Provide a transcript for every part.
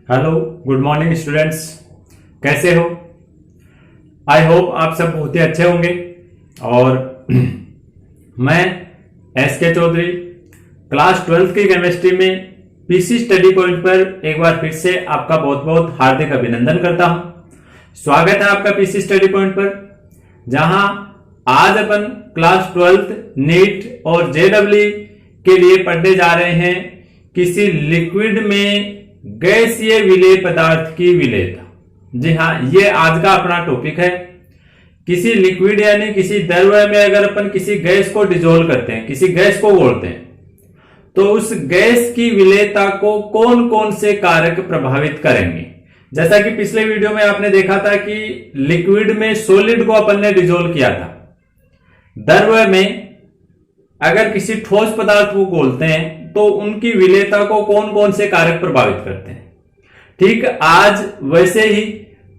Hello, good morning students. कैसे हो? I hope आप सब बहुत ही अच्छे होंगे। और मैं एस.के. चौधरी क्लास 12th की केमिस्ट्री में पीसी स्टडी पॉइंट पर एक बार फिर से आपका बहुत बहुत हार्दिक अभिनंदन करता हूं। स्वागत है आपका पीसी स्टडी पॉइंट पर, जहां आज अपन क्लास 12th नीट और जेडब्ल्यू के लिए पढ़ने जा रहे हैं किसी लिक्विड में गैसीय विलेय पदार्थ की विलेयता। जी हाँ, ये आज का अपना टॉपिक है। किसी लिक्विड यानी किसी द्रव्य में अगर अपन किसी गैस को डिजोल्व करते हैं, किसी गैस को घोलते हैं, तो उस गैस की विलेयता को कौन कौन से कारक प्रभावित करेंगे। जैसा कि पिछले वीडियो में आपने देखा था कि लिक्विड में सॉलिड को अपन ने डिजोल्व किया था। द्रव्य में अगर किसी ठोस पदार्थ को घोलते हैं तो उनकी विलेयता को कौन कौन से कारक प्रभावित करते हैं। ठीक आज वैसे ही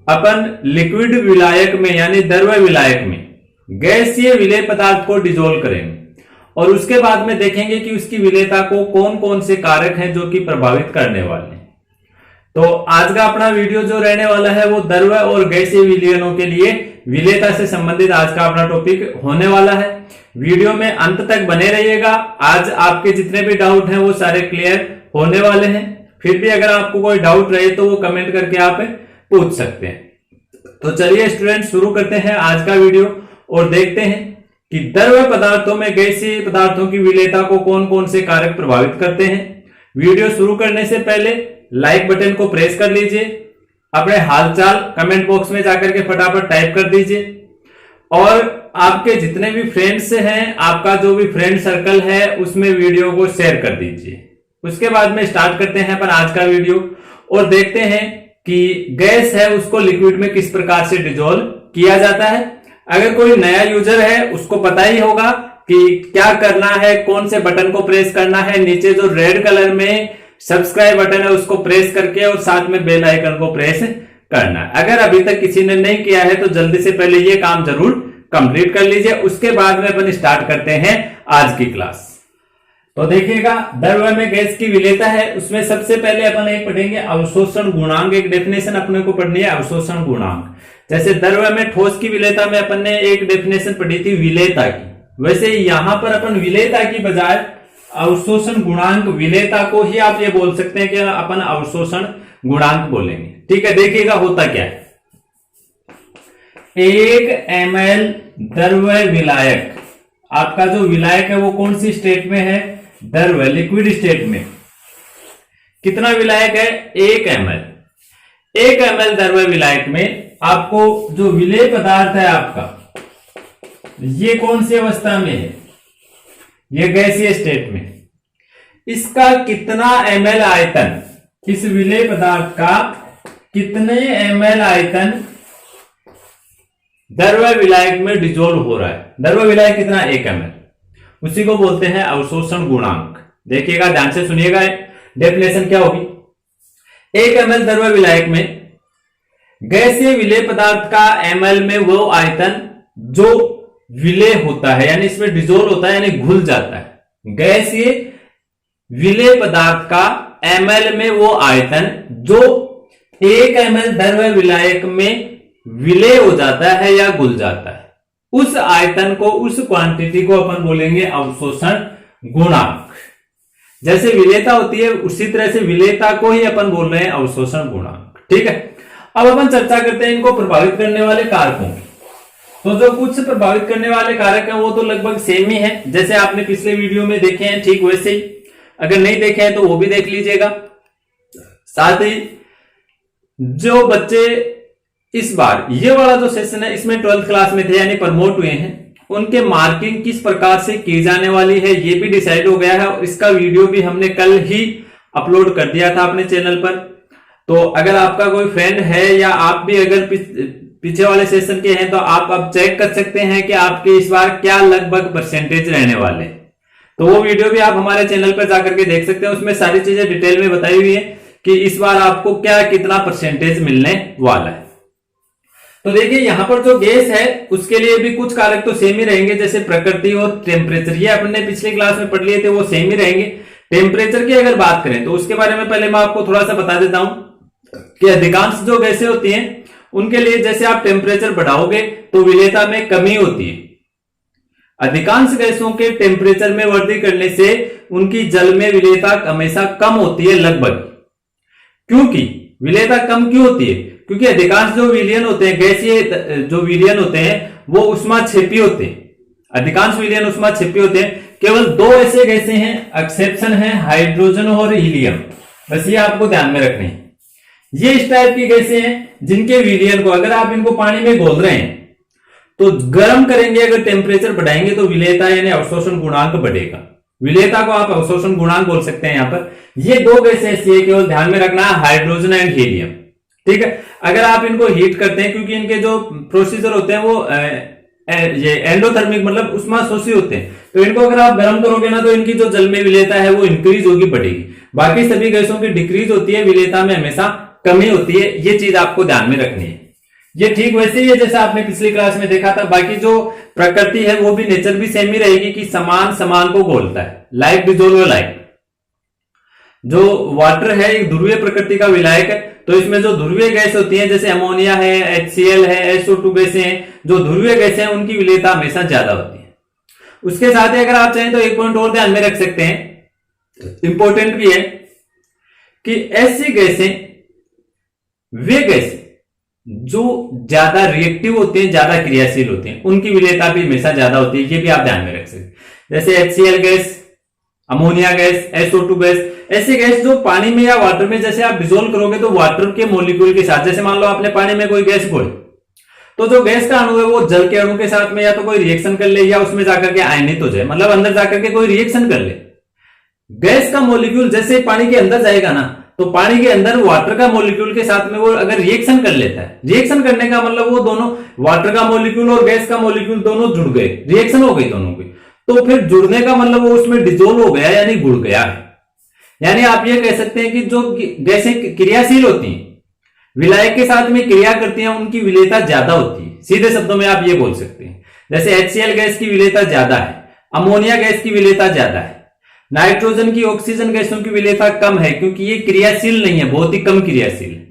अपन लिक्विड विलायक में यानी द्रव्य विलायक में गैसीय विलेय पदार्थ को डिजोल्व करेंगे और उसके बाद में देखेंगे कि उसकी विलेयता को कौन कौन से कारक हैं जो कि प्रभावित करने वाले हैं। तो आज का अपना वीडियो जो रहने वाला है वो द्रव्य और गैसीय विलयनों के लिए विलेयता से संबंधित आज का अपना टॉपिक होने वाला है। वीडियो में अंत तक बने रहिएगा। आज आपके जितने भी डाउट हैं वो सारे क्लियर होने वाले हैं। फिर भी अगर आपको कोई डाउट रहे तो वो कमेंट करके आप पूछ सकते हैं। तो चलिए स्टूडेंट, शुरू करते हैं आज का वीडियो और देखते हैं कि द्रव्य पदार्थों में गैसीय पदार्थों की विलेयता को कौन कौन से कारक प्रभावित करते हैं। वीडियो शुरू करने से पहले लाइक बटन को प्रेस कर लीजिए, अपने हालचाल कमेंट बॉक्स में जाकर के फटाफट टाइप कर दीजिए और आपके जितने भी फ्रेंड्स हैं, आपका जो भी फ्रेंड सर्कल है, उसमें वीडियो को शेयर कर दीजिए। उसके बाद में स्टार्ट करते हैं अपन आज का वीडियो और देखते हैं कि गैस है उसको लिक्विड में किस प्रकार से डिजोल्व किया जाता है। अगर कोई नया यूजर है उसको पता ही होगा कि क्या करना है, कौन से बटन को प्रेस करना है। नीचे जो रेड कलर में सब्सक्राइब बटन है उसको प्रेस करके और साथ में बेल आइकन को प्रेस करना है। अगर अभी तक किसी ने नहीं किया है तो जल्दी से पहले ये काम जरूर कंप्लीट कर लीजिए। उसके बाद में अपन स्टार्ट करते हैं आज की क्लास। तो देखिएगा, द्रव्य में गैस की विलेयता है, उसमें सबसे पहले अपन एक पढ़ेंगे अवशोषण गुणांक। एक डेफिनेशन अपने को पढ़नी है, अवशोषण गुणांक। जैसे द्रव्य में ठोस की विलेयता में अपन ने एक डेफिनेशन पढ़ी थी विलेयता की, वैसे यहां पर अपन विलेयता की बजाय अवशोषण गुणांक विलेयता को ही आप ये बोल सकते हैं कि अपन अवशोषण गुणांक बोलेंगे। ठीक है, देखिएगा होता क्या है। 1 ml द्रव्य विलायक, आपका जो विलायक है वो कौन सी स्टेट में है? द्रव्य, लिक्विड स्टेट में। कितना विलायक है? 1 ml। 1 ml द्रव्य विलायक में आपको जो विलेय पदार्थ है आपका, ये कौन सी अवस्था में है? ये गैसीय स्टेट में। इसका कितना ml आयतन, इस विलेय पदार्थ का कितने ml आयतन द्रव्य विलायक में डिजोल्व हो रहा है। द्रव्य विलायक कितना? 1 ml, उसी को बोलते हैं अवशोषण गुणांक। देखिएगा, ध्यान से सुनिएगा, डेफिनेशन क्या होगी। 1 ml द्रव्य विलायक में गैसीय विलेय पदार्थ का ml में वो आयतन जो विलेय होता है यानी इसमें डिजोल्व होता है यानी घुल जाता है। गैसीय विलेय पदार्थ का ml में वो आयतन जो 1 ml द्रव्य विलायक में विलेय हो जाता है या घुल जाता है, उस आयतन को, उस क्वांटिटी को अपन बोलेंगे अवशोषण गुणांक। जैसे विलेयता होती है उसी तरह से विलेयता को ही अपन बोल रहे हैं अवशोषण गुणांक। ठीक है, अब अपन चर्चा करते हैं इनको प्रभावित करने वाले कारकों की। तो जो कुछ प्रभावित करने वाले कारक हैं वो तो लगभग सेम ही है, जैसे आपने पिछले वीडियो में देखे हैं ठीक वैसे ही। अगर नहीं देखे हैं तो वो भी देख लीजिएगा। साथ ही जो बच्चे इस बार ये वाला जो सेशन है इसमें 12th क्लास में थे यानी प्रमोट हुए हैं, उनके मार्किंग किस प्रकार से की जाने वाली है ये भी डिसाइड हो गया है और इसका वीडियो भी हमने कल ही अपलोड कर दिया था अपने चैनल पर। तो अगर आपका कोई फ्रेंड है या आप भी अगर पीछे वाले सेशन के हैं तो आप अब चेक कर सकते हैं कि आपके इस बार क्या लगभग परसेंटेज रहने वाले। तो वो वीडियो भी आप हमारे चैनल पर जाकर के देख सकते हैं, उसमें सारी चीजें डिटेल में बताई हुई है कि इस बार आपको क्या कितना परसेंटेज मिलने वाला है। तो देखिए, यहां पर जो गैस है उसके लिए भी कुछ कारक तो सेम ही रहेंगे, जैसे प्रकृति और टेम्परेचर, ये अपने पिछली क्लास में पढ़ लिए थे, वो सेम ही रहेंगे। टेम्परेचर की अगर बात करें तो उसके बारे में पहले मैं आपको थोड़ा सा बता देता हूं। कि अधिकांश जो गैसें होती हैं उनके लिए जैसे आप टेम्परेचर बढ़ाओगे तो विलेयता में कमी होती है। अधिकांश गैसों के टेम्परेचर में वृद्धि करने से उनकी जल में विलेयता हमेशा कम होती है लगभग। क्योंकि विलेयता कम क्यों होती है? क्योंकि अधिकांश जो विलयन होते हैं, गैसीय जो विलयन होते हैं वो उष्माक्षेपी होते हैं। अधिकांश विलयन उष्माक्षेपी होते हैं। केवल दो ऐसे गैसें हैं, एक्सेप्शन है हाइड्रोजन और हीलियम, बस ये आपको ध्यान में रखनी है। ये इस टाइप की गैसें हैं जिनके विलयन को अगर आप इनको पानी में घोल रहे हैं तो गर्म करेंगे, अगर टेम्परेचर बढ़ाएंगे तो विलेयता यानी अवशोषण गुणांक बढ़ेगा। विलेयता को आप अवशोषण गुणांक बोल सकते हैं। यहां पर ये दो गैसें ऐसी है, केवल ध्यान में रखना है, हाइड्रोजन एंड हीलियम। ठीक है, अगर आप इनको हीट करते हैं, क्योंकि इनके जो प्रोसीजर होते हैं वो ये एंडोथर्मिक मतलब उष्माशोषी होते हैं, तो इनको अगर आप गर्म करोगे ना तो इनकी जो जल में विलेयता है वो इंक्रीज होगी, बढ़ेगी। बाकी सभी गैसों की डिक्रीज होती है, विलेयता में हमेशा कमी होती है। ये चीज आपको ध्यान में रखनी है। ये ठीक वैसे ही है जैसा आपने पिछली क्लास में देखा था। बाकी जो प्रकृति है वो भी, नेचर भी सेम ही रहेगी कि समान समान को घोलता है, लाइक डिजोल्व लाइक। जो वाटर है एक ध्रुवीय प्रकृति का विलायक है, तो इसमें जो ध्रुवीय गैस होती है जैसे अमोनिया है, HCl है, SO2 गैसें हैं, जो ध्रुवीय गैसें हैं उनकी विलेयता हमेशा ज्यादा होती है। उसके साथ ही अगर आप चाहें तो एक पॉइंट और ध्यान में रख सकते हैं, इंपॉर्टेंट भी है, कि ऐसी गैसें वे गैसें जो ज्यादा रिएक्टिव होते हैं, ज्यादा क्रियाशील होते हैं, उनकी विलेयता भी हमेशा ज्यादा होती है। ये भी आप ध्यान में रख सकते हैं। जैसे HCl gas, ammonia gas, SO2 gas, ऐसी गैस जो पानी में या वाटर में जैसे आप डिजोल्व करोगे तो वाटर के मॉलिक्यूल के साथ, जैसे मान लो आपने पानी में कोई गैस घोली, तो जो गैस का अणु है वो जल के अणु के साथ में या तो कोई रिएक्शन कर ले या उसमें जाकर के आयनित हो जाए, मतलब अंदर जाकर के कोई रिएक्शन कर ले। गैस का मॉलिक्यूल जैसे पानी के अंदर जाएगा ना, तो पानी के अंदर वाटर का मॉलिक्यूल के साथ में वो अगर रिएक्शन कर लेता है, रिएक्शन करने का मतलब वो दोनों, वाटर का मॉलिक्यूल और गैस का मॉलिक्यूल दोनों जुड़ गए, रिएक्शन हो गई दोनों की, तो फिर जुड़ने का मतलब वो उसमें डिजोल्व हो गया यानी घुल गया है। यानी आप ये कह सकते हैं कि जो गैसें क्रियाशील होती हैं, विलायक के साथ में क्रिया करती हैं, उनकी विलेयता ज्यादा होती है। सीधे शब्दों में आप ये बोल सकते हैं। जैसे HCl गैस की विलेयता ज्यादा है, अमोनिया गैस की विलेयता ज्यादा है, नाइट्रोजन की, ऑक्सीजन गैसों की विलेयता कम है, क्योंकि ये क्रियाशील नहीं है, बहुत ही कम क्रियाशील है।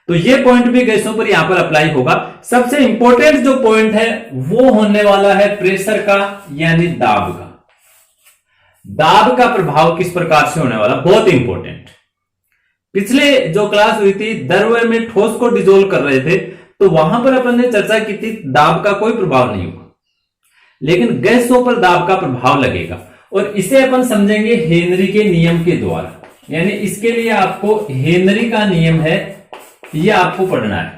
तो ये पॉइंट भी गैसों पर यहां पर अप्लाई होगा। सबसे इंपॉर्टेंट जो पॉइंट है वो होने वाला है प्रेशर का, यानी दाब का। दाब का प्रभाव किस प्रकार से होने वाला, बहुत इंपॉर्टेंट। पिछले जो क्लास हुई थी, द्रव्य में ठोस को डिजोल्व कर रहे थे, तो वहां पर अपन ने चर्चा की थी दाब का कोई प्रभाव नहीं होगा, लेकिन गैसों पर दाब का प्रभाव लगेगा। और इसे अपन समझेंगे हेनरी के नियम के द्वारा। यानी इसके लिए आपको हेनरी का नियम है, ये आपको पढ़ना है।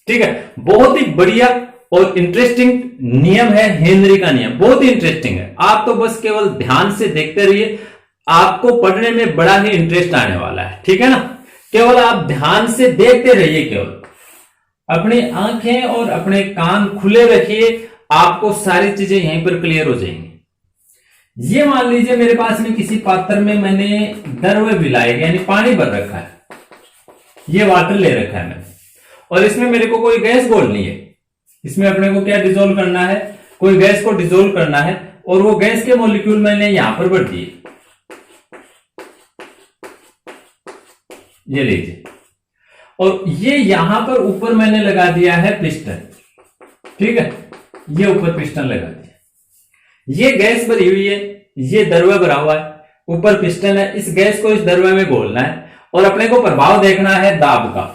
ठीक है, बहुत ही बढ़िया और इंटरेस्टिंग नियम है हेनरी का नियम, बहुत ही इंटरेस्टिंग है। आप तो बस केवल ध्यान से देखते रहिए, आपको पढ़ने में बड़ा ही इंटरेस्ट आने वाला है। ठीक है ना, केवल आप ध्यान से देखते रहिए, केवल अपनी आंखें और अपने कान खुले रखिए, आपको सारी चीजें यहीं पर क्लियर हो जाएंगी। ये मान लीजिए मेरे पास में किसी पात्र में मैंने द्रव्य विलायक यानी पानी भर रखा है, ये वाटर ले रखा है मैंने, और इसमें मेरे को कोई गैस घोलनी है। इसमें अपने को क्या डिजोल्व करना है, कोई गैस को डिजोल्व करना है, और वो गैस के मॉलिक्यूल मैंने यहां पर भर दिए, ये लीजिए, और ये यहां पर ऊपर मैंने लगा दिया है पिस्टन। ठीक है, ये ऊपर पिस्टन लगा दिया, ये गैस भरी हुई है, ये द्रव्य भरा हुआ है, ऊपर पिस्टन है, इस गैस को इस द्रव्य में घोलना है, और अपने को प्रभाव देखना है दाब का,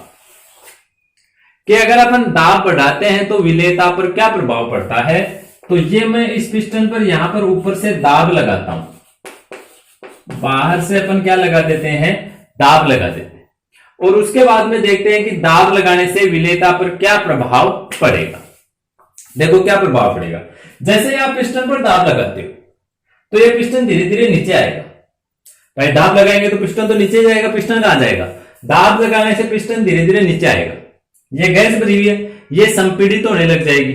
कि अगर अपन दाब बढ़ाते हैं तो विलेयता पर क्या प्रभाव पड़ता है। तो ये मैं इस पिस्टन पर यहां पर ऊपर से दाब लगाता हूं, बाहर से अपन क्या लगा देते हैं, दाब लगा देते हैं, और उसके बाद में देखते हैं कि दाब लगाने से विलेयता पर क्या प्रभाव पड़ेगा। देखो क्या प्रभाव पड़ेगा, जैसे आप पिस्टन पर दाब लगाते हो तो ये पिस्टन धीरे धीरे नीचे आएगा। भाई दाब लगाएंगे तो पिस्टन तो नीचे जाएगा, पिस्टन कहां जाएगा, दाब लगाने से पिस्टन धीरे धीरे नीचे आएगा। ये गैस भरी हुई है, ये संपीड़ित होने लग जाएगी।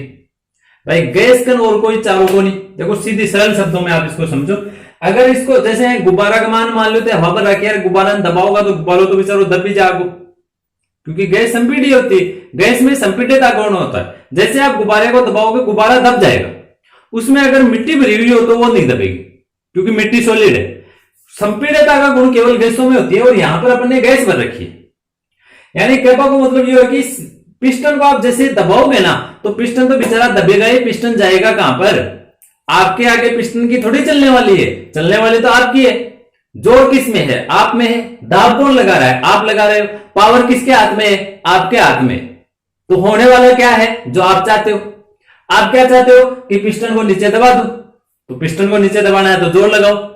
भाई गैस कन और कोई चारों को नहीं। देखो सीधी सरल शब्दों में आप इसको समझो, अगर इसको जैसे गुब्बारा का मान लेते हैं, हवा पर रखे यार गुब्बारा दबाओगा तो गुब्बारो तो बेचारो दब भी जाओ, क्योंकि गैस संपीड़ित होती है, गैस में संपीड़ितता कौन होता है। जैसे आप गुब्बारे को दबाओगे गुब्बारा दब जाएगा, उसमें अगर मिट्टी भरी हुई हो तो वो नहीं दबेगी, क्योंकि मिट्टी सॉलिड है। संपीड़ितता का गुण केवल गैसों में होती है, और यहां पर अपन ने गैस भर रखी है। यानी कैपा को मतलब ये है कि पिस्टन को आप जैसे दबाओगे ना तो पिस्टन तो बेचारा दबेगा ही, पिस्टन जाएगा कहां पर? आपके आगे पिस्टन की थोड़ी चलने वाली है, चलने वाली तो आपकी है। जोर किस में है? आप में है। दाब कौन लगा रहा है? आप लगा रहे हो। पावर किसके हाथ में है? आपके हाथ में। तो होने वाला क्या है जो आप चाहते हो? आप क्या चाहते हो कि पिस्टन को नीचे दबा दो, तो पिस्टन को नीचे दबाना है तो जोर लगाओ।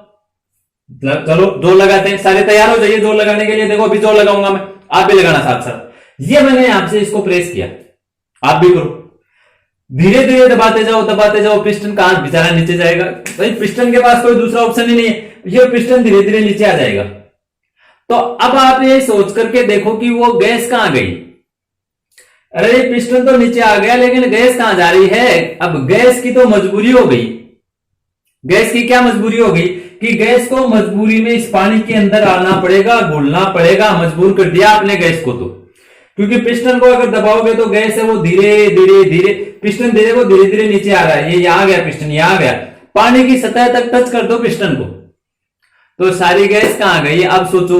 चलो जोर लगाते हैं, सारे तैयार हो जाइए जोर लगाने के लिए। देखो अभी जोर लगाऊंगा मैं, आप भी लगाना साथ साथ। ये मैंने आपसे इसको प्रेस किया, आप भी करो। धीरे धीरे दबाते जाओ, पिस्टन कहां बेचारा नीचे जाएगा? भाई पिस्टन के पास कोई दूसरा ऑप्शन ही नहीं है, ये पिस्टन धीरे धीरे नीचे आ जाएगा। तो अब आप ये सोच करके देखो कि वो गैस कहां गई। अरे पिस्टन तो नीचे आ गया लेकिन गैस कहां जा रही है? अब गैस की तो मजबूरी हो गई। गैस की क्या मजबूरी हो गई कि गैस को मजबूरी में इस पानी के अंदर आना पड़ेगा, घुलना पड़ेगा। मजबूर कर दिया आपने गैस को। तो क्योंकि पिस्टन को अगर दबाओगे तो गैस है वो धीरे धीरे पिस्टन धीरे धीरे नीचे आ रहा है। ये यहां गया पिस्टन, यहां गया, पानी की सतह तक टच कर दो पिस्टन को तो सारी गैस कहां गई? अब सोचो,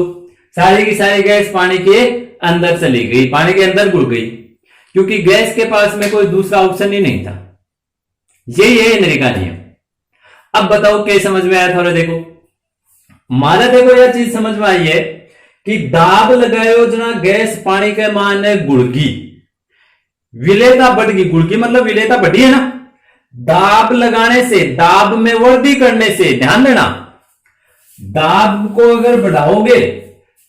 सारी की सारी गैस पानी के अंदर चली गई, पानी के अंदर घुल गई, क्योंकि गैस के पास में कोई दूसरा ऑप्शन ही नहीं था। यही है हेनरी का नियम। अब बताओ क्या समझ में आया? थोड़ा देखो, माना देखो यह चीज समझ में आई है कि दाब लगायो जना गैस पानी के मान गुड़गी, विलेयता बढ़ गई। गुड़गी मतलब विलेयता बढ़ी है ना। दाब लगाने से, दाब में वृद्धि करने से, ध्यान देना, दाब को अगर बढ़ाओगे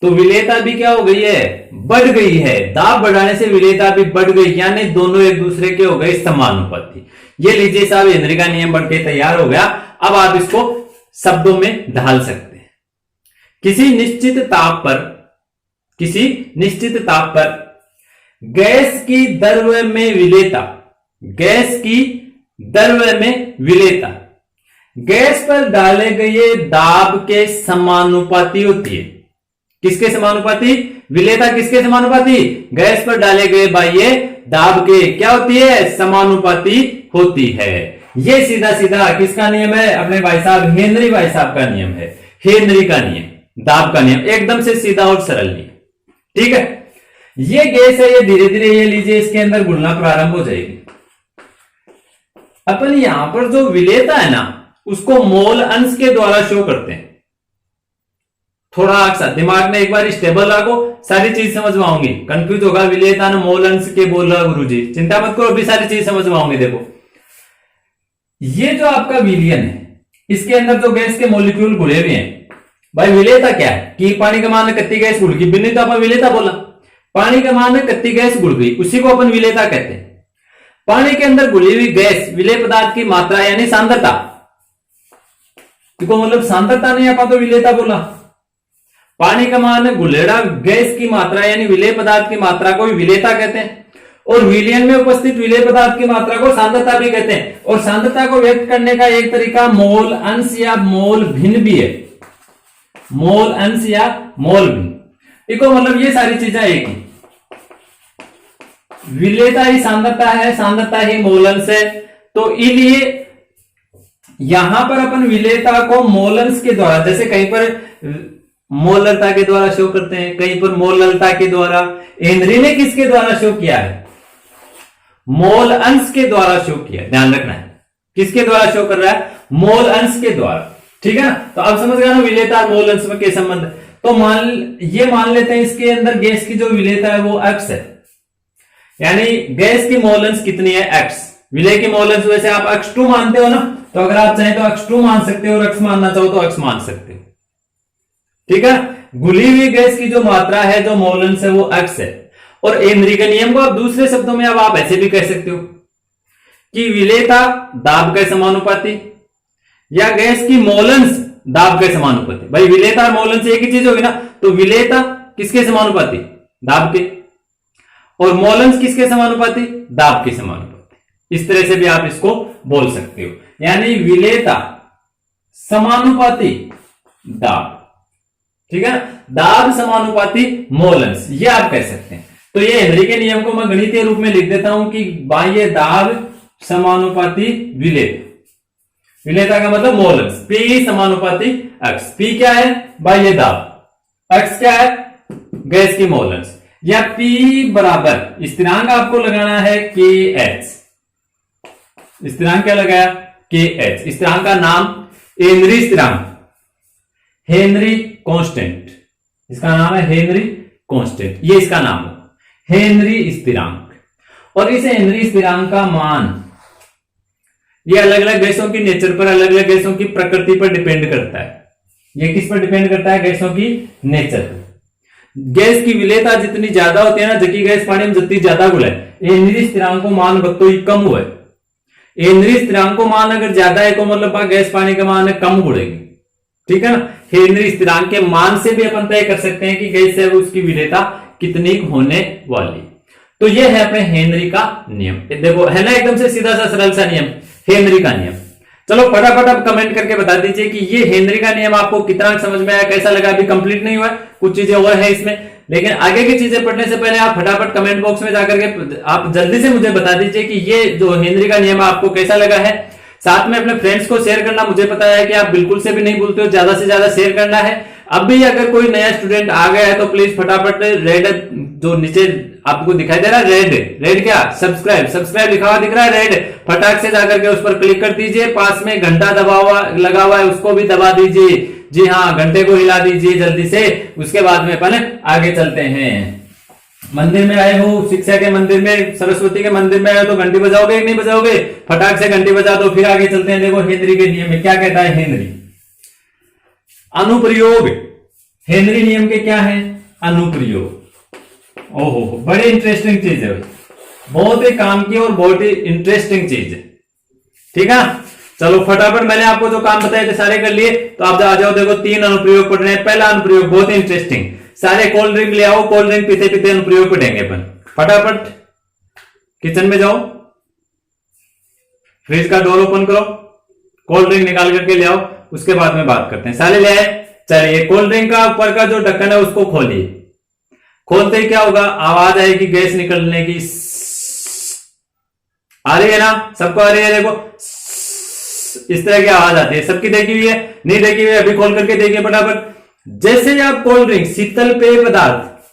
तो विलेयता भी क्या हो गई है? बढ़ गई है। दाब बढ़ाने से विलेयता भी बढ़ गई, यानी दोनों एक दूसरे के हो गए समानुपाती। ये लीजिए साहब, हेनरी का नियम बढ़ के तैयार हो गया। अब आप इसको शब्दों में ढाल सकते हैं। किसी निश्चित ताप पर गैस की द्रव्य में विलेयता, गैस की द्रव्य में विलेयता गैस पर डाले गए दाब के समानुपाती होती है। किसके समानुपाती? विलेयता किसके समानुपाती? गैस पर डाले गए बाह्य दाब के क्या होती है? समानुपाती होती है। ये सीधा सीधा किसका नियम है? अपने भाई साहब हेनरी भाई साहब का नियम है। हेनरी का नियम, दाब का नियम, एकदम से सीधा और सरल नियम। ठीक है, ये गैस है, ये धीरे धीरे ये लीजिए इसके अंदर घुलना प्रारंभ हो जाएगी। अपन यहां पर जो विलेयता है ना उसको मोल अंश के द्वारा शो करते हैं। थोड़ा सा दिमाग में एक बार स्टेबल रखो, सारी चीज समझ में आऊंगी। कंफ्यूज होगा विलेयता ने मोल अंश के बोल रहा गुरुजी, चिंता मत करो, अभी सारी चीज समझ में आऊंगी। देखो ये जो आपका विलियन है, इसके अंदर जो गैस के मॉलिक्यूल घुले हुए हैं, भाई विलेयता क्या है कि पानी का मान कत्ती गैस घुल गई, बिन्नी तो अपन विलेयता बोला। पानी का मान कत्ती गैस घुल गई, उसी को अपन विलेयता कहते हैं। पानी के अंदर घुली हुई गैस, विलेय पदार्थ की मात्रा यानी सांद्रता, देखो मतलब सांद्रता नहीं अपन तो विलेयता बोला। पानी का मान घुलेड़ा गैस की मात्रा यानी विलेय पदार्थ की मात्रा को विलेयता कहते हैं। और विलयन में उपस्थित विलेय पदार्थ की मात्रा को सांद्रता भी कहते हैं। और सांद्रता को व्यक्त करने का एक तरीका मोल अंश या मोल भिन्न भी है। मोल अंश या मोल भिन्न, देखो मतलब ये सारी चीजें एक ही, विलेयता ही सांद्रता है, सांद्रता ही मोल अंश है। तो इसलिए यहां पर अपन विलेयता को मोल अंश के द्वारा, जैसे कहीं पर मोलरता के द्वारा शो करते हैं, कहीं पर मोलरता के द्वारा। हेनरी ने किसके द्वारा शो किया है? मोल अंश के द्वारा शो किया, ध्यान रखना है। किसके द्वारा शो कर रहा है? मोल अंश के द्वारा। ठीक है ना, तो अब समझ गया ना विलेयता और मोल अंश में क्या संबंध है। तो मान लेते हैं इसके अंदर गैस की जो विलेयता है वो x है, यानी गैस की मोल अंश कितनी है? x। विलेय की मोल अंश वैसे आप x2 मानते हो ना, तो अगर आप चाहें तो x2 मान सकते हो और x मानना चाहो तो x मान सकते हो। ठीक है, घुली हुई गैस की जो मात्रा है, जो मोल अंश है वो x है। और हेनरी के नियम को आप दूसरे शब्दों में अब आप ऐसे भी कह सकते हो कि विलेयता दाब के समानुपाती या गैस की मोल अंश दाब के समानुपाती। भाई विलेयता और मोल अंश एक ही चीज होगी ना, तो विलेयता किसके समानुपाती? दाब के। और मोल अंश किसके समानुपाती? दाब के समानुपाती। इस तरह से भी आप इसको बोल सकते हो, यानी विलेयता समानुपाती दाब। ठीक है ना, दाब समानुपाती मोल अंश, ये आप कह सकते हैं। तो ये हेनरी के नियम को मैं गणितीय रूप में लिख देता हूं कि बाह्य दाब समानुपाती विलेयता। विलेयता का मतलब मोल अंश, P समानुपाती x। P क्या है? बाह्य दाब, x क्या है? गैस की मोल अंश। या P बराबर स्थिरांक आपको लगाना है KH। स्थिरांक क्या लगाया? KH। स्थिरांक का नाम हेनरी स्थिरांक, हेनरी कांस्टेंट। इसका नाम है हेनरी कांस्टेंट, ये इसका नाम है हेनरी स्थिरांक। और इस हेनरी स्थिरांक का मान ये अलग अलग गैसों की नेचर पर, अलग अलग गैसों की प्रकृति पर डिपेंड करता है। ये किस पर डिपेंड करता है? गैसों की नेचर पर। गैस की विलेयता जितनी ज्यादा होती है ना, जबकि गैस पानी में जितनी ज्यादा घुले, हेनरी स्थिरांक को मान बतो ही कम हुआ है। हेनरी स्थिरांक को मान अगर ज्यादा है तो मतलब गैस पानी का मान कम घुलेगी, ठीक है ना। हेनरी स्थिरांक के मान से भी अपन तय कर सकते हैं कि गैस है उसकी विलेयता कितनी होने वाली। तो ये है अपने हेनरी का नियम। देखो है ना, एकदम से सीधा सा सरल सा नियम, हेनरी का नियम। चलो फटाफट आप कमेंट करके बता दीजिए कि ये हेनरी का नियम आपको कितना समझ में आया, कैसा लगा। अभी कंप्लीट नहीं हुआ, कुछ चीजें और है इसमें, लेकिन आगे की चीजें पढ़ने से पहले आप फटाफट कमेंट बॉक्स में जाकर के आप जल्दी से मुझे बता दीजिए कि ये जो हेनरी का नियम आपको कैसा लगा है। साथ में अपने फ्रेंड्स को शेयर करना, मुझे पता है कि आप बिल्कुल से भी नहीं भूलते हो, ज्यादा से ज्यादा शेयर करना है। अब भी अगर कोई नया स्टूडेंट आ गया है तो प्लीज फटाफट रेड जो नीचे आपको दिखाई दे रहा है, रेड क्या, सब्सक्राइब लिखा हुआ दिख रहा है रेड, फटाक से जाकर के उस पर क्लिक कर दीजिए। पास में घंटा लगा हुआ है, उसको भी दबा दीजिए। जी हाँ, घंटे को हिला दीजिए जल्दी से। उसके बाद में अपन आगे चलते हैं। मंदिर में आए हो, शिक्षा के मंदिर में, सरस्वती के मंदिर में आए तो घंटी बजाओगे कि नहीं बजाओगे? फटाक से घंटी बजा दो। फिर आगे चलते हैं। देखो हेनरी के नियम में क्या कहता है हेनरी। अनुप्रयोग, हेनरी नियम के क्या है? अनुप्रयोग। ओहो, बड़ी इंटरेस्टिंग चीज है, बहुत ही काम की और बहुत ही इंटरेस्टिंग चीज है, ठीक है। चलो फटाफट, मैंने आपको जो काम बताए थे सारे कर लिए, तो आप आ जाओ। देखो 3 अनुप्रयोग पढ़ रहे हैं। पहला अनुप्रयोग बहुत ही इंटरेस्टिंग, सारे कोल्ड ड्रिंक ले आओ, कोल्ड ड्रिंक पीते पीते अनुप्रयोग पढ़ेंगे अपन। फटाफट किचन में जाओ, फ्रिज का डोर ओपन करो, कोल्ड ड्रिंक निकाल करके ले आओ, उसके बाद में बात करते हैं। सारे ले आए? चलिए, कोल्ड ड्रिंक का ऊपर का जो ढक्कन है उसको खोलिए। खोलते ही क्या होगा? आवाज आएगी गैस निकलने की, आ रही है ना, सबको आ रही है। देखो इस तरह की आवाज आती है। सबकी देखी हुई है? नहीं देखी हुई? अभी खोल करके देखिए फटाफट। जैसे आप कोल्ड ड्रिंक, शीतल पेय पदार्थ,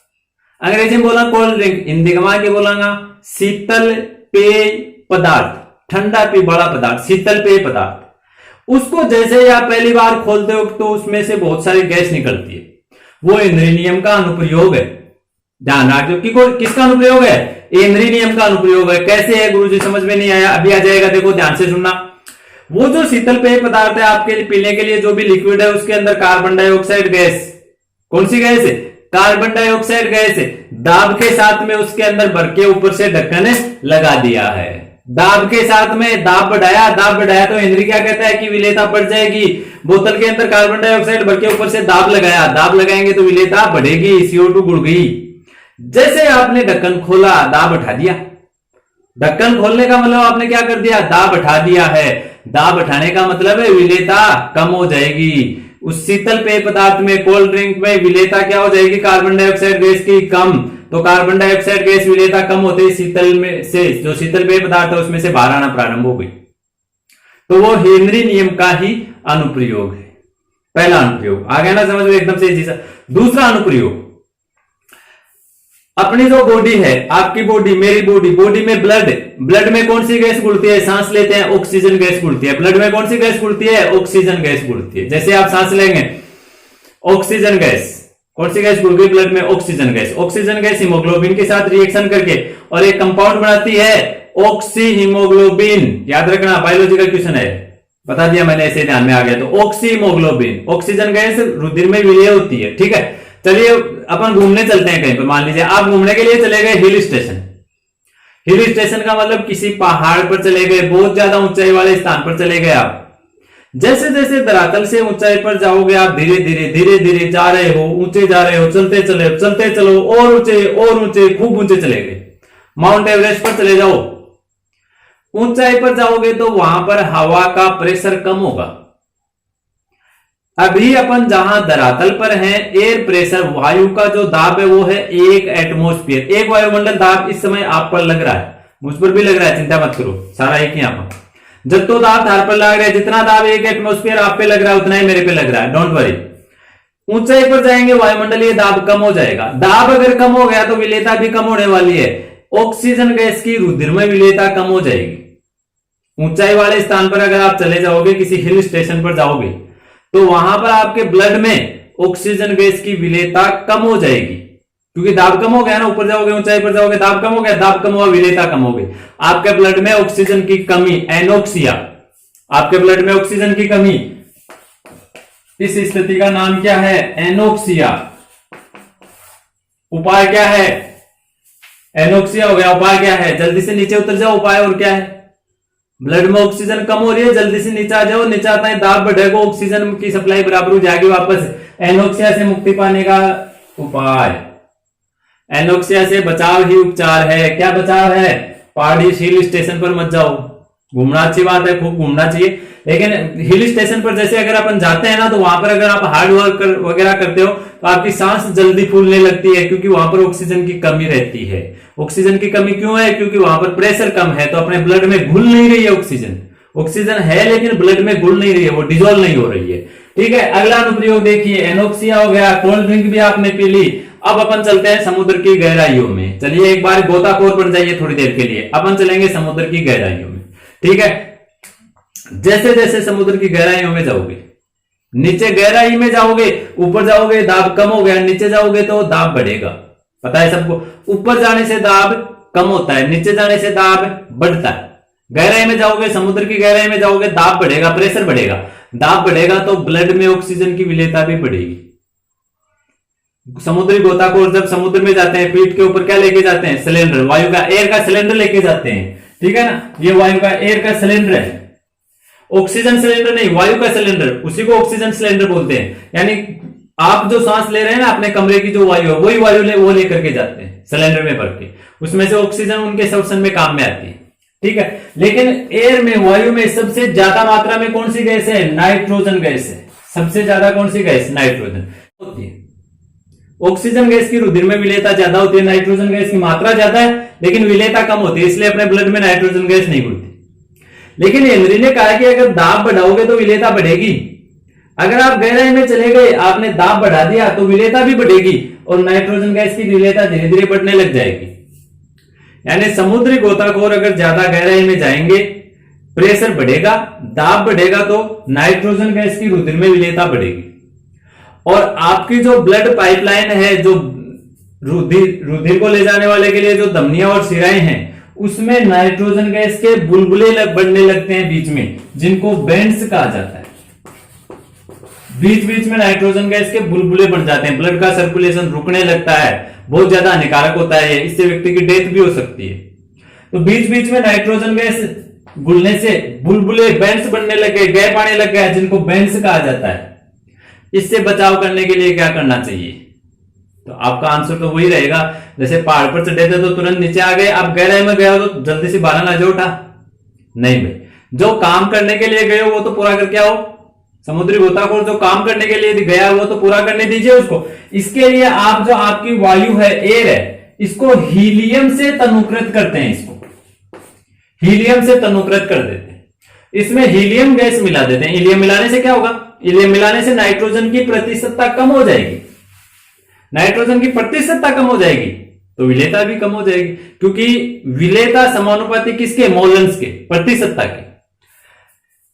अंग्रेजी में बोला कोल्ड ड्रिंक, हिंदी में क्या बोलांगा? शीतल पेय पदार्थ, ठंडा पी बड़ा पदार्थ, शीतल पेय पदार्थ। उसको जैसे आप पहली बार खोलते हो तो उसमें से बहुत सारी गैस निकलती है। वो हेनरी नियम का अनुप्रयोग है। ध्यान रखो कि किसका अनुप्रयोग है? हेनरी नियम का अनुप्रयोग है। कैसे है गुरुजी, समझ में नहीं आया? अभी आ जाएगा, देखो ध्यान से सुनना। वो जो शीतल पेय पदार्थ है आपके लिए पीने के लिए, जो भी लिक्विड है, उसके अंदर कार्बन डाइऑक्साइड गैस, कौन सी गैस है? कार्बन डाइऑक्साइड गैस है। दाब के साथ में उसके अंदर भर के ऊपर से ढक्कन लगा दिया है। दाब के साथ में दाब बढ़ाया तो हेनरी क्या कहता है कि विलेयता बढ़ जाएगी। बोतल के अंदर कार्बन डाइऑक्साइड भर के ऊपर से दाब लगाया, दाब लगाएंगे तो विलेयता बढ़ेगी, CO2 गुड़ गई। जैसे आपने ढक्कन खोला, दाब उठा दिया। ढक्कन खोलने का मतलब आपने क्या कर दिया? दाब उठा दिया है। दाब उठाने का मतलब है विलेयता कम हो जाएगी। उस शीतल पेय पदार्थ में, कोल्ड ड्रिंक में विलेयता क्या हो जाएगी? कार्बन डाइऑक्साइड गैस की कम। तो कार्बन डाइऑक्साइड गैस विलेयता कम होते ही शीतल में से, जो शीतल पेय पदार्थ है उसमें से बाहर आना प्रारंभ हो गई। तो वो हेनरी नियम का ही अनुप्रयोग है। पहला अनुप्रयोग आ गया ना समझ में, एकदम से इजी। दूसरा अनुप्रयोग, अपनी जो बॉडी है, आपकी बॉडी, मेरी बॉडी में ब्लड में कौन सी गैस घुलती है? सांस लेते हैं, ऑक्सीजन गैस घुलती है। ब्लड में कौन सी गैस घुलती है? ऑक्सीजन गैस घुलती है। जैसे आप सांस लेंगे, ऑक्सीजन गैस, कौन सी गैस घुल गई? ब्लड में oxygen gas. Oxygen gas haemoglobin के साथ रिएक्शन करके और एक कंपाउंड बनाती है ऑक्सी हीमोग्लोबिन। याद रखना, बायोलॉजिकल क्वेश्चन है, बता दिया मैंने, ऐसे ध्यान में आ गया। तो ऑक्सी हीमोग्लोबिन, ऑक्सीजन गैस रुधिर में विलय होती है, ठीक है। चलिए अपन घूमने चलते हैं कहीं पर। मान लीजिए आप घूमने के लिए चले गए हिल स्टेशन। हिल स्टेशन का मतलब किसी पहाड़ पर चले गए, बहुत ज्यादा ऊंचाई वाले स्थान पर चले गए आप। जैसे जैसे धरातल से ऊंचाई पर जाओगे आप, धीरे धीरे जा रहे हो, ऊंचे जा रहे हो, चलते चलो, और ऊंचे, खूब ऊंचे चले गए। माउंट एवरेस्ट पर चले जाओ, ऊंचाई पर जाओगे तो वहां पर हवा का प्रेशर कम होगा। अभी अपन जहां धरातल पर हैं, एयर प्रेशर, वायु का जो दाब है वो है 1 एटमॉस्फेयर। एक वायुमंडल दाब इस समय आप पर लग रहा है, मुझ पर भी लग रहा है, चिंता मत करो, सारा एक ही। यहां पर जब तो दाब थार पर लग रहा है, जितना दाब 1 एटमॉस्फेयर आप पे लग रहा है उतना ही मेरे पे लग रहा है, डोंट वरी। ऊंचाई पर जाएंगे वायुमंडलीय दाब कम हो जाएगा। दाब अगर कम हो गया तो विलेयता भी कम होने वाली है। ऑक्सीजन गैस की रुधिर में विलेयता कम हो जाएगी। ऊंचाई वाले स्थान पर अगर आप चले जाओगे, किसी हिल स्टेशन पर जाओगे, तो वहां पर आपके ब्लड में ऑक्सीजन गैस की विलेयता कम हो जाएगी, क्योंकि दाब कम हो गया ना। ऊपर जाओगे, ऊंचाई पर जाओगे, दाब कम हो गया, दाब कम हुआ, विलेयता कम हो गई। आपके ब्लड में ऑक्सीजन की कमी, एनोक्सिया, आपके ब्लड में ऑक्सीजन की कमी, इस स्थिति का नाम क्या है? एनोक्सिया। उपाय क्या है? एनोक्सिया हो गया, उपाय क्या है? जल्दी से नीचे उतर जाओ। उपाय और क्या है? ब्लड में ऑक्सीजन कम हो रही है, जल्दी से नीचे आ जाओ। नीचे आता है, दाब बढ़ेगा, ऑक्सीजन की सप्लाई बराबर हो जाएगी वापस। एनोक्सिया से मुक्ति पाने का उपाय, एनोक्सिया से बचाव ही उपचार है। क्या बचाव है? पहाड़ी हिल स्टेशन पर मत जाओ। घूमना अच्छी बात है, खूब घूमना चाहिए, लेकिन हिल स्टेशन पर जैसे अगर अपन जाते हैं ना, तो वहां पर अगर आप हार्ड वर्क वगैरह करते हो तो आपकी सांस जल्दी फूलने लगती है, क्योंकि वहां पर ऑक्सीजन की कमी रहती है। ऑक्सीजन की कमी क्यों है? क्योंकि वहां पर प्रेशर कम है, तो अपने ब्लड में घुल नहीं रही है ऑक्सीजन। ऑक्सीजन है लेकिन ब्लड में घुल नहीं रही है, वो डिजोल्व नहीं हो रही है। ठीक है, अगला अनुप्रयोग देखिए, एनोक्सिया हो गया, कोल्ड ड्रिंक भी आपने पी ली। अब अपन चलते हैं समुद्र की गहराइयों में। चलिए एक बार गोताखोर बन जाइए थोड़ी देर के लिए, अपन चलेंगे समुद्र की गहराइयों में। ठीक है, जैसे जैसे समुद्र की गहराइयों में जाओगे, नीचे गहराई में जाओगे, ऊपर जाओगे दाब कम हो गया, नीचे जाओगे तो दाब बढ़ेगा। पता है सबको, ऊपर जाने से दाब कम होता है, नीचे जाने से दाब बढ़ता है। गहराई में जाओगे, समुद्र की गहराई में जाओगे, दाब बढ़ेगा, प्रेशर बढ़ेगा। दाब बढ़ेगा तो ब्लड में ऑक्सीजन की विलेयता भी बढ़ेगी। समुद्री गोताखोर जब समुद्र में जाते हैं, पीठ के ऊपर क्या लेके जाते हैं? सिलेंडर, वायु का, एयर का सिलेंडर लेके जाते हैं। ठीक है ना, ये वायु का, एयर का सिलेंडर है, ऑक्सीजन सिलेंडर नहीं, वायु का सिलेंडर, उसी को ऑक्सीजन सिलेंडर बोलते हैं। यानी आप जो सांस ले रहे हैं ना, अपने कमरे की जो वायु है, वही वायु वो लेकर के जाते हैं सिलेंडर में भर के, उसमें से ऑक्सीजन उनके श्वसन में काम में आती है। ठीक है, लेकिन एयर में, वायु में सबसे ज्यादा मात्रा में कौन सी गैस है? नाइट्रोजन गैस है। सबसे ज्यादा कौन सी गैस? नाइट्रोजन होती है। ऑक्सीजन गैस की रुधिर में विलेयता ज्यादा होती है, नाइट्रोजन गैस की मात्रा ज्यादा है लेकिन विलेयता कम होती है, इसलिए अपने ब्लड में नाइट्रोजन गैस नहीं घुलती। लेकिन हेनरी ने कहा कि अगर दाब बढ़ाओगे तो विलेयता बढ़ेगी। अगर आप गहराई में चले गए, आपने दाब बढ़ा दिया तो विलेयता भी बढ़ेगी और नाइट्रोजन गैस की विलेयता धीरे धीरे बढ़ने लग जाएगी। यानी समुद्री गोताखोर अगर ज्यादा गहराई में जाएंगे, प्रेशर बढ़ेगा, दाब बढ़ेगा, तो नाइट्रोजन गैस की रुधिर में विलेयता बढ़ेगी। और आपकी जो ब्लड पाइपलाइन है, जो रुधिर को ले जाने वाले के लिए जो धमनियां और शिराएं हैं, उसमें नाइट्रोजन गैस के बुलबुले बढ़ने लगते हैं बीच में, जिनको बेंड्स कहा जाता है। बीच बीच में नाइट्रोजन गैस के बुलबुले बन जाते हैं, ब्लड का सर्कुलेशन रुकने लगता है, बहुत ज्यादा हानिकारक होता है, इससे व्यक्ति की डेथ भी हो सकती है। तो बीच बीच में नाइट्रोजन गैस घुलने से बुलबुले, बेंड्स बनने लगे, गैप आने लग गया, जिनको बेंड्स कहा जाता है। इससे बचाव करने के लिए क्या करना चाहिए? तो आपका आंसर तो वही रहेगा, जैसे पहाड़ पर चढ़े थे तो तुरंत नीचे आ गए, आप गहराई में गए हो तो जल्दी से बारह ना जो उठा, नहीं भाई, जो काम करने के लिए गए हो वो तो पूरा करके आओ। समुद्री गोताखोर जो काम करने के लिए गया है वो तो पूरा करने दीजिए उसको। इसके लिए आप जो आपकी वायु है, एयर है, इसको हीलियम से तनुकृत करते हैं, इसको हीलियम से तनुकृत कर देते हैं, इसमें हीलियम गैस मिला देते हैं। हीलियम मिलाने से क्या होगा? हीलियम मिलाने से नाइट्रोजन की प्रतिशतता कम हो जाएगी, नाइट्रोजन की प्रतिशतता कम हो जाएगी तो विलेयता भी कम हो जाएगी, क्योंकि विलेयता समानुपाती किसके? मोलन्स के, प्रतिशतता के।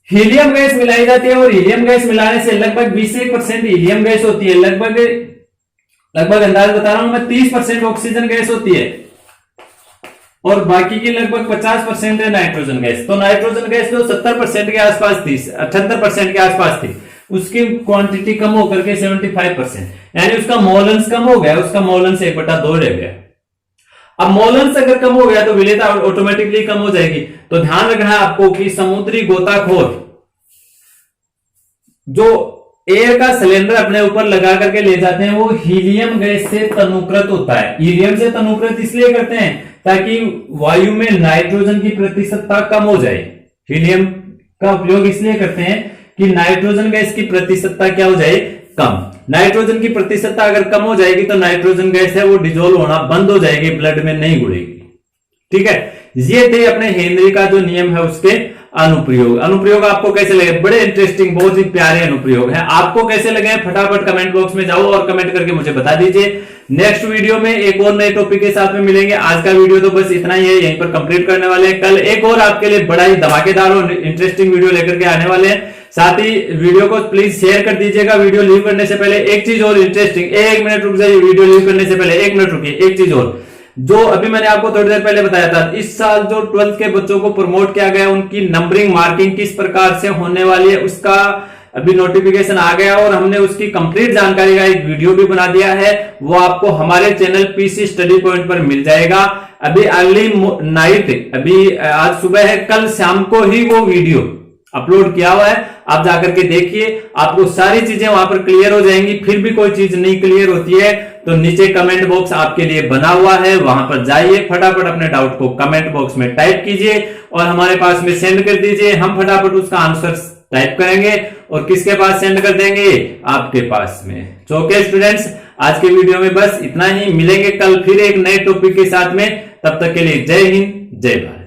हीलियम गैस मिलाई जाती है और हीलियम गैस मिलाने से लगभग 20 से 1% हीलियम गैस होती है, लगभग अंदाज बता रहा हूं मैं, 30% ऑक्सीजन गैस होती है और बाकी की लगभग 50% है नाइट्रोजन गैस। तो नाइट्रोजन गैस जो 70% के आसपास थी, 78% के आसपास थी, उसकी क्वांटिटी कम होकर के 75%, यानी उसका मोलन्स कम हो गया, उसका मोलन्स 1/2 रह गया। अब मोलन्स अगर कम हो गया तो विलेयता ऑटोमेटिकली कम हो जाएगी। तो ध्यान रखना है आपको कि समुद्री गोताखोर जो एयर का सिलेंडर अपने ऊपर लगा करके ले जाते हैं, वो हीलियम गैस से तनुकृत होता है। हीलियम से तनुकृत इसलिए करते हैं ताकि वायु में नाइट्रोजन की प्रतिशतता कम हो जाए। हीलियम का उपयोग इसलिए करते हैं कि नाइट्रोजन गैस की प्रतिशतता क्या हो जाए? कम। नाइट्रोजन की प्रतिशतता अगर कम हो जाएगी तो नाइट्रोजन गैस है वो डिजोल्व होना बंद हो जाएगी, ब्लड में नहीं घुलेगी। ठीक है, ये थे अपने हेनरी का जो नियम है उसके अनुप्रयोग। अनुप्रयोग आपको कैसे लगे? बड़े इंटरेस्टिंग, बहुत ही प्यारे अनुप्रयोग हैं। आपको कैसे लगे फटाफट कमेंट बॉक्स में जाओ और कमेंट करके मुझे बता दीजिए। नेक्स्ट वीडियो में एक और नए टॉपिक के साथ में मिलेंगे। आज का वीडियो तो बस इतना ही है, यहीं पर कंप्लीट करने वाले हैं। कल एक और आपके लिए बड़ा ही धमाकेदार और इंटरेस्टिंग वीडियो लेकर के आने वाले हैं। साथ ही वीडियो को प्लीज शेयर कर दीजिएगा। वीडियो लीव करने से पहले एक चीज और इंटरेस्टिंग, 1 मिनट रुक जाइए, वीडियो लीव करने से पहले 1 मिनट रुकिए। एक चीज और, जो अभी मैंने आपको थोड़ी देर पहले बताया था, इस साल जो 12th के बच्चों को प्रमोट किया गया, उनकी नंबरिंग मार्किंग किस प्रकार से होने वाली है, उसका अभी नोटिफिकेशन आ गया और हमने उसकी कंप्लीट जानकारी का एक वीडियो भी बना दिया है। वो आपको हमारे चैनल पीसी स्टडी पॉइंट पर मिल जाएगा। अभी अर्ली नाइट, अभी आज सुबह है, कल शाम को ही वो वीडियो अपलोड किया हुआ है। आप जाकर के देखिए, आपको सारी चीजें वहां पर क्लियर हो जाएंगी। फिर भी कोई चीज नहीं क्लियर होती है तो नीचे कमेंट बॉक्स आपके लिए बना हुआ है, वहां पर जाइए, फटाफट अपने डाउट को कमेंट बॉक्स में टाइप कीजिए और हमारे पास में सेंड कर दीजिए। हम फटाफट उसका आंसर टाइप करेंगे और किसके पास सेंड कर देंगे? आपके पास में। तो ओके स्टूडेंट्स, आज के वीडियो में बस इतना ही। मिलेंगे कल फिर एक नए टॉपिक के साथ में। तब तक के लिए जय हिंद, जय भारत।